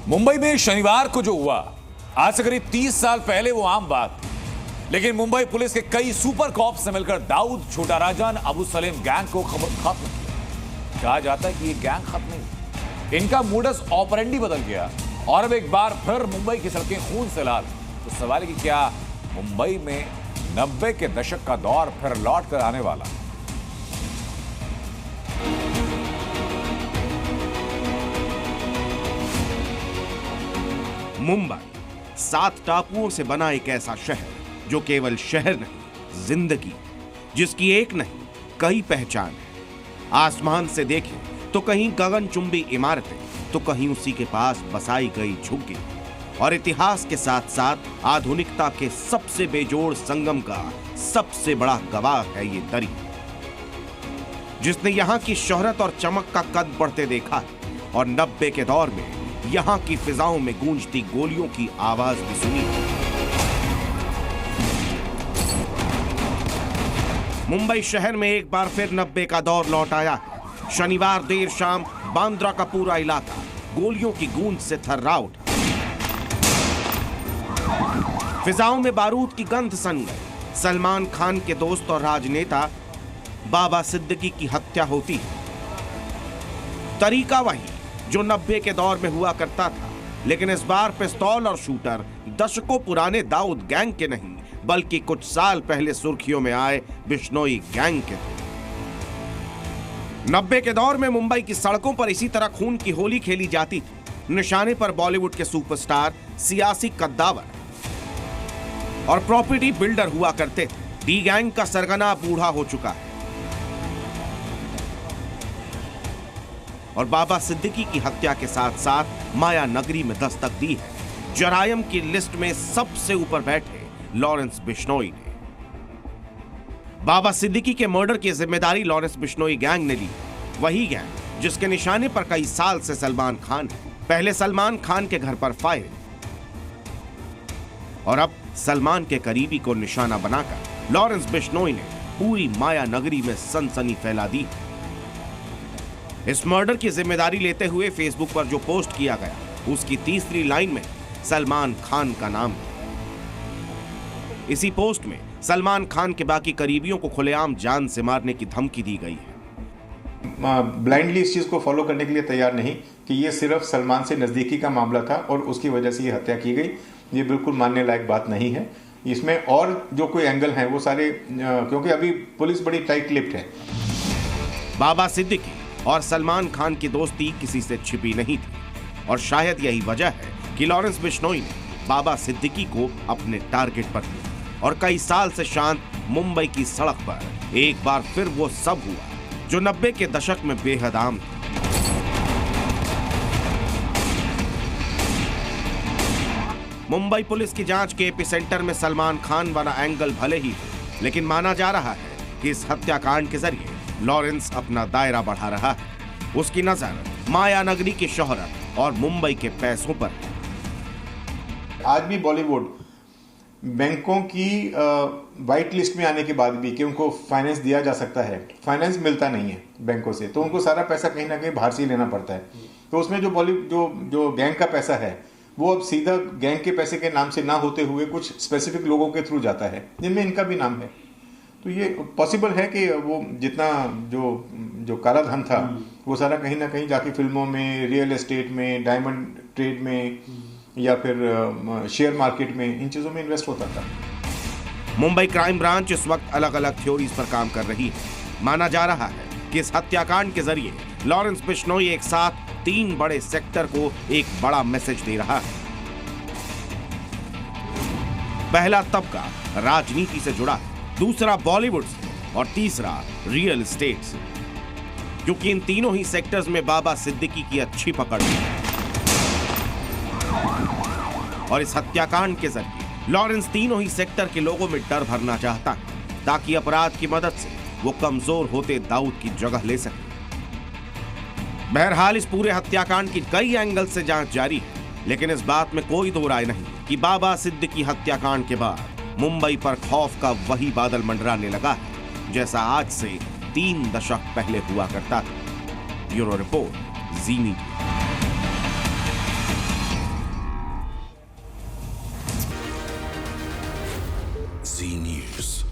मुंबई में शनिवार को जो हुआ, आज से करीब 30 साल पहले वो आम बात थी। लेकिन मुंबई पुलिस के कई सुपर कॉप्स ने मिलकर दाऊद, छोटा राजन, अबू सलीम गैंग को खत्म किया। कहा जाता है कि ये गैंग खत्म नहीं, इनका मोडस ऑपरेंडी बदल गया और अब एक बार फिर मुंबई की सड़कें खून से लाल। तो सवाल है कि क्या मुंबई में 90 के दशक का दौर फिर लौट कर आने वाला? मुंबई 7 टापुओं से बना एक ऐसा शहर जो केवल शहर नहीं, जिंदगी, जिसकी एक नहीं कई पहचान है। आसमान से देखें तो कहीं गगनचुंबी इमारतें, तो कहीं उसी के पास बसाई गई झुग्गी, और इतिहास के साथ साथ आधुनिकता के सबसे बेजोड़ संगम का सबसे बड़ा गवाह है ये दरी, जिसने यहां की शोहरत और चमक का कद बढ़ते देखा है और 90 के दौर में यहां की फिजाओं में गूंजती गोलियों की आवाज भी सुनी। मुंबई शहर में एक बार फिर 90 का दौर लौट आया है। शनिवार देर शाम बांद्रा का पूरा इलाका गोलियों की गूंज से थर्रा उठा। फिजाओं में बारूद की गंध सन गई। सलमान खान के दोस्त और राजनेता बाबा सिद्दीकी की हत्या होती है। तरीका वही जो 90 के दौर में हुआ करता था, लेकिन इस बार पिस्तौल और शूटर दशकों पुराने दाऊद गैंग के नहीं, बल्कि कुछ साल पहले सुर्खियों में आए बिश्नोई गैंग के थे। 90 के दौर में मुंबई की सड़कों पर इसी तरह खून की होली खेली जाती थी। निशाने पर बॉलीवुड के सुपरस्टार, सियासी कद्दावर और प्रॉपर्टी बिल्डर हुआ करते थे। डी गैंग का सरगना बूढ़ा हो चुका है और बाबा सिद्दीकी की हत्या के साथ साथ माया नगरी में दस्तक दी है। जरायम की लिस्ट में सबसे ऊपर बैठे लॉरेंस बिश्नोई ने। बाबा सिद्दीकी के मर्डर की जिम्मेदारी लॉरेंस बिश्नोई गैंग ने ली। वही गैंग जिसके निशाने पर कई साल से सलमान खान है। पहले सलमान खान के घर पर फायरिंग और अब सलमान के करीबी को निशाना बनाकर लॉरेंस बिश्नोई ने पूरी माया नगरी में सनसनी फैला दी। इस मर्डर की जिम्मेदारी लेते हुए फेसबुक पर जो पोस्ट किया गया, उसकी तीसरी लाइन में सलमान खान का नाम है। इसी पोस्ट में सलमान खान के बाकी करीबियों को खुलेआम जान से मारने की धमकी दी गई है। ब्लाइंडली इस चीज को फॉलो करने के लिए तैयार नहीं कि ये सिर्फ सलमान से नजदीकी का मामला था और उसकी वजह से ये हत्या की गई। ये बिल्कुल मानने लायक बात नहीं है। इसमें और जो कोई एंगल है वो सारे, क्योंकि अभी पुलिस बड़ी टाइट लिप्ड है। बाबा सिद्दीकी और सलमान खान की दोस्ती किसी से छिपी नहीं थी और शायद यही वजह है कि लॉरेंस बिश्नोई ने बाबा सिद्दीकी को अपने टारगेट पर लिया और कई साल से शांत मुंबई की सड़क पर एक बार फिर वो सब हुआ जो 90 के दशक में बेहद आम था। मुंबई पुलिस की जांच के एपिसेंटर में सलमान खान वाला एंगल भले ही हो, लेकिन माना जा रहा है कि इस हत्याकांड के जरिए लॉरेंस अपना दायरा बढ़ा रहा है। उसकी नजर माया नगरी की शोहरत और मुंबई के पैसों पर है। आज भी बॉलीवुड बैंकों की वाइट लिस्ट में आने के बाद भी कि उनको फाइनेंस दिया जा सकता है, फाइनेंस मिलता नहीं है बैंकों से, तो उनको सारा पैसा कहीं ना कहीं बाहर से ही लेना पड़ता है। तो उसमें जो गैंग का पैसा है वो अब सीधा गैंग के पैसे के नाम से ना होते हुए कुछ स्पेसिफिक लोगों के थ्रू जाता है, जिनमें इनका भी नाम है। तो ये पॉसिबल है कि वो जितना जो काला धन था वो सारा कहीं ना कहीं जाके फिल्मों में, रियल एस्टेट में, डायमंड ट्रेड में या फिर शेयर मार्केट में, इन चीजों में इन्वेस्ट होता था। मुंबई क्राइम ब्रांच इस वक्त अलग अलग थ्योरीज पर काम कर रही है। माना जा रहा है कि इस हत्याकांड के जरिए लॉरेंस बिश्नोई एक साथ 3 बड़े सेक्टर को एक बड़ा मैसेज दे रहा है। पहला तबका राजनीति से जुड़ा है, दूसरा बॉलीवुड से और तीसरा रियल एस्टेट से, क्योंकि इन तीनों ही सेक्टर्स में बाबा सिद्दीकी की अच्छी पकड़ है। और इस हत्याकांड के जरिए लॉरेंस तीनों ही सेक्टर के लोगों में डर भरना चाहता है ताकि अपराध की मदद से वो कमजोर होते दाऊद की जगह ले सके। बहरहाल इस पूरे हत्याकांड की कई एंगल से जांच जारी है, लेकिन इस बात में कोई दो राय नहीं कि बाबा सिद्दीकी हत्याकांड के बाद मुंबई पर खौफ का वही बादल मंडराने लगा है जैसा आज से 3 दशक पहले हुआ करता था। ब्यूरो रिपोर्ट, जी मीडिया। Z News.